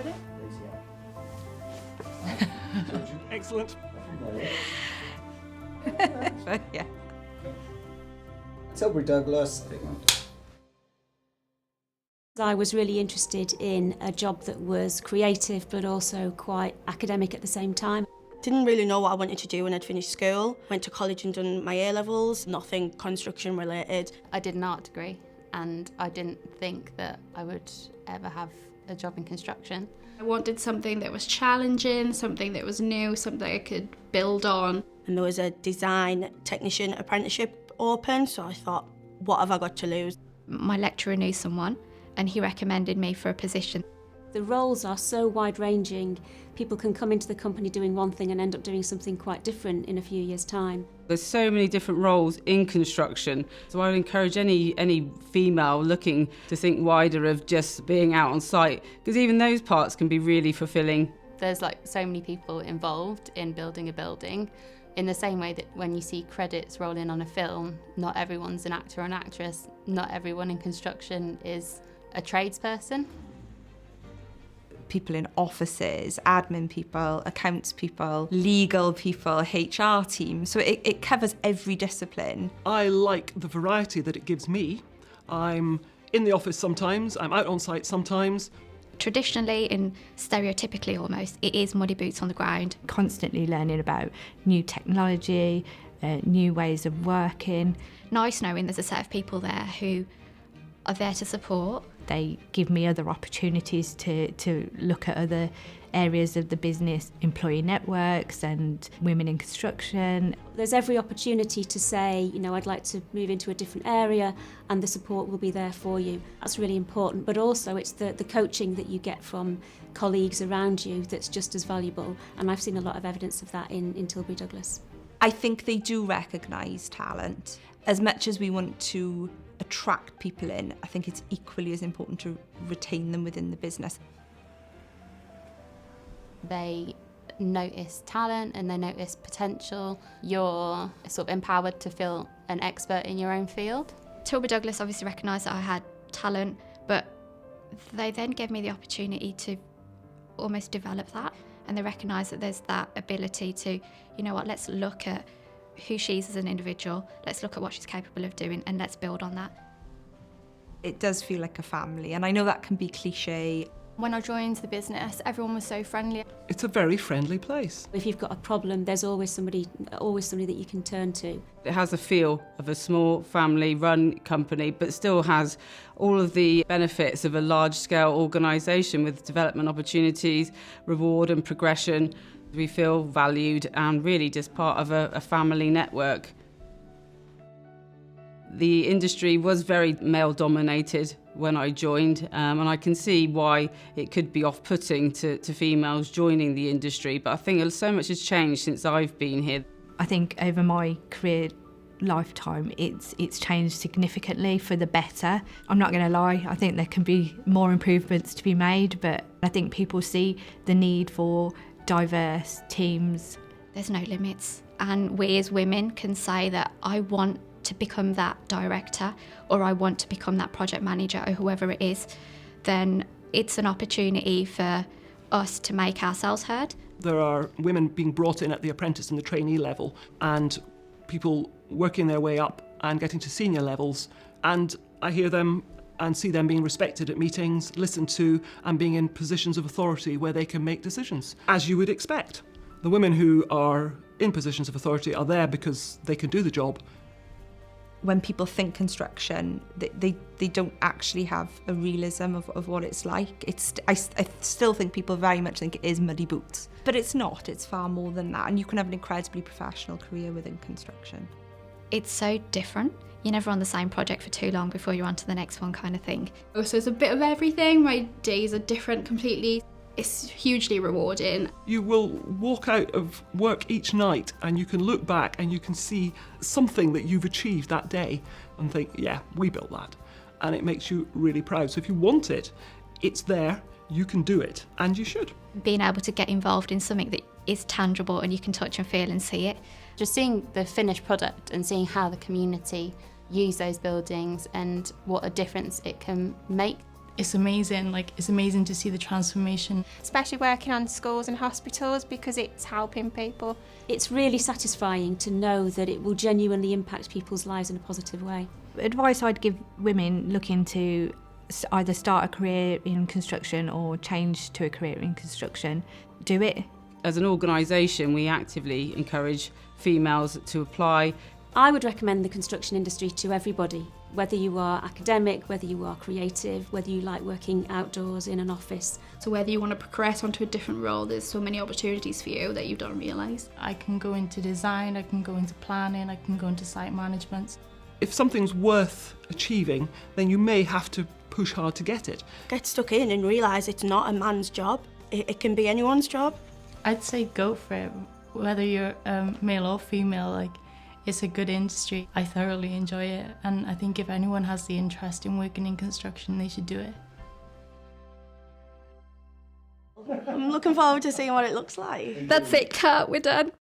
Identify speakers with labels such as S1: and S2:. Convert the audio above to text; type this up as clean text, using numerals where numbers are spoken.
S1: credit.
S2: Excellent.
S3: Yeah.
S4: Tilbury Douglas.
S1: I was really interested in a job that was creative but also quite academic at the same time.
S5: Didn't really know what I wanted to do when I'd finished school. Went to college and done my A-levels, nothing construction related.
S6: I did an art degree and I didn't think that I would ever have a job in construction.
S7: I wanted something that was challenging, something that was new, something I could build on.
S5: And there was a design technician apprenticeship open, so I thought, what have I got to lose?
S8: My lecturer knew someone and he recommended me for a position.
S1: The roles are so wide-ranging. People can come into the company doing one thing and end up doing something quite different in a few years' time.
S3: There's so many different roles in construction, so I would encourage any female looking to think wider of just being out on site, because even those parts can be really fulfilling.
S6: There's like so many people involved in building a building. In the same way that when you see credits roll in on a film, not everyone's an actor or an actress, not everyone in construction is a tradesperson.
S9: People in offices, admin people, accounts people, legal people, HR teams. So it covers every discipline.
S2: I like the variety that it gives me. I'm in the office sometimes, I'm out on site sometimes.
S8: Traditionally and stereotypically almost, it is muddy boots on the ground.
S10: Constantly learning about new technology, new ways of working.
S8: Nice knowing there's a set of people there who are there to support.
S10: They give me other opportunities to look at other areas of the business, employee networks and women in construction.
S1: There's every opportunity to say, I'd like to move into a different area, and the support will be there for you. That's really important, but also it's the coaching that you get from colleagues around you that's just as valuable, and I've seen a lot of evidence of that in Tilbury Douglas.
S9: I think they do recognise talent. As much as we want to attract people in, I think it's equally as important to retain them within the business.
S6: They notice talent and they notice potential. You're sort of empowered to feel an expert in your own field.
S8: Tilbury Douglas obviously recognised that I had talent, but they then gave me the opportunity to almost develop that, and they recognised that there's that ability to, let's look at who she is as an individual, let's look at what she's capable of doing and let's build on that.
S9: It does feel like a family, and I know that can be cliche.
S11: When I joined the business, everyone was so friendly.
S2: It's a very friendly place.
S1: If you've got a problem, there's always somebody that you can turn to.
S3: It has a feel of a small family-run company, but still has all of the benefits of a large-scale organisation with development opportunities, reward and progression. We feel valued and really just part of a family network. The industry was very male-dominated when I joined, and I can see why it could be off-putting to females joining the industry, but I think so much has changed since I've been here.
S10: I think over my career lifetime it's changed significantly for the better. I'm not going to lie, I think there can be more improvements to be made, but I think people see the need for diverse teams.
S8: There's no limits, and we as women can say that I want to become that director or I want to become that project manager or whoever it is, then it's an opportunity for us to make ourselves heard.
S2: There are women being brought in at the apprentice and the trainee level, and people working their way up and getting to senior levels, and I hear them and see them being respected at meetings, listened to, and being in positions of authority where they can make decisions, as you would expect. The women who are in positions of authority are there because they can do the job.
S9: When people think construction, they don't actually have a realism of what it's like. I still think people very much think it is muddy boots, but it's not. It's far more than that, and you can have an incredibly professional career within construction.
S8: It's so different. You're never on the same project for too long before you're on to the next one, kind of thing.
S7: So it's a bit of everything. My days are different completely. It's hugely rewarding.
S2: You will walk out of work each night and you can look back and you can see something that you've achieved that day and think, yeah, we built that. And it makes you really proud. So if you want it, it's there, you can do it, and you should.
S8: Being able to get involved in something that is tangible and you can touch and feel and see it.
S6: Just seeing the finished product and seeing how the community use those buildings and what a difference it can make
S4: It's amazing, it's amazing to see the transformation.
S11: Especially working on schools and hospitals because it's helping people.
S1: It's really satisfying to know that it will genuinely impact people's lives in a positive way.
S10: Advice I'd give women looking to either start a career in construction or change to a career in construction, do it.
S3: As an organisation, we actively encourage females to apply.
S1: I would recommend the construction industry to everybody, whether you are academic, whether you are creative, whether you like working outdoors in an office.
S7: So whether you want to progress onto a different role, there's so many opportunities for you that you don't realise.
S4: I can go into design, I can go into planning, I can go into site management.
S2: If something's worth achieving, then you may have to push hard to get it.
S5: Get stuck in and realise it's not a man's job. It can be anyone's job.
S4: I'd say go for it, whether you're male or female. It's a good industry. I thoroughly enjoy it, and I think if anyone has the interest in working in construction, they should do it.
S5: I'm looking forward to seeing what it looks like.
S8: That's it, Kat, we're done.